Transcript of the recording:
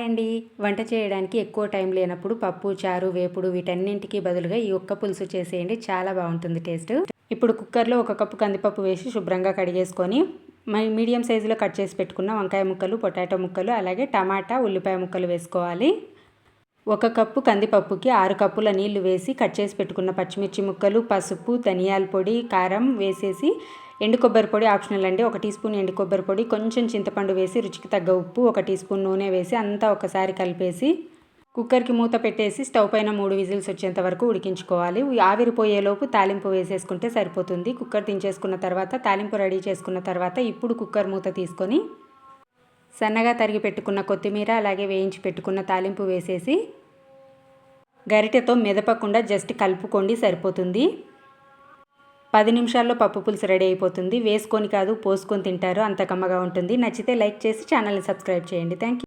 Hi అండి. వంట చేయడానికి ఎక్కువ టైం లేనప్పుడు పప్పు, చారు, వేపుడు వీటన్నింటికి బదులుగా ఈ ఒక్క పులుసు చేసేయండి. చాలా బాగుంటుంది టేస్ట్. ఇప్పుడు కుక్కర్లో 1 కప్పు కందిపప్పు వేసి శుభ్రంగా కడిగేసుకొని మీడియం సైజులో కట్ చేసి పెట్టుకున్న వంకాయ ముక్కలు, పొటాటో ముక్కలు, అలాగే టమాటా, ఉల్లిపాయ ముక్కలు వేసుకోవాలి. 1 కప్పు కందిపప్పుకి 6 కప్పుల నీళ్లు వేసి కట్ చేసి పెట్టుకున్న పచ్చిమిర్చి ముక్కలు, పసుపు, ధనియాల పొడి, కారం వేసేసి ఎండు కొబ్బరి పొడి ఆప్షనల్ అండి. 1 టీ స్పూన్ ఎండు కొబ్బరి పొడి, కొంచెం చింతపండు వేసి రుచికి తగ్గ ఉప్పు, 1 టీ స్పూన్ నూనె వేసి అంతా ఒకసారి కలిపేసి కుక్కర్కి మూత పెట్టేసి స్టవ్ పైన 3 విజిల్స్ వచ్చేంత వరకు ఉడికించుకోవాలి. ఆవిరిపోయేలోపు తాలింపు వేసేసుకుంటే సరిపోతుంది. కుక్కర్ దించేసుకున్న తర్వాత తాలింపు రెడీ చేసుకున్న తర్వాత ఇప్పుడు కుక్కర్ మూత తీసుకొని సన్నగా తరిగి పెట్టుకున్న కొత్తిమీర, అలాగే వేయించి పెట్టుకున్న తాలింపు వేసేసి గరిటెతో మెదపకుండా జస్ట్ కలుపుకోండి, సరిపోతుంది. 10 నిమిషాల్లో పప్పు పులుసు రెడీ అయిపోతుంది. వేసుకొని కాదు పోసుకొని తింటారు, అంత కమ్మగా ఉంటుంది. నచ్చితే లైక్ చేసి ఛానల్ని సబ్స్క్రైబ్ చేయండి. Thank you.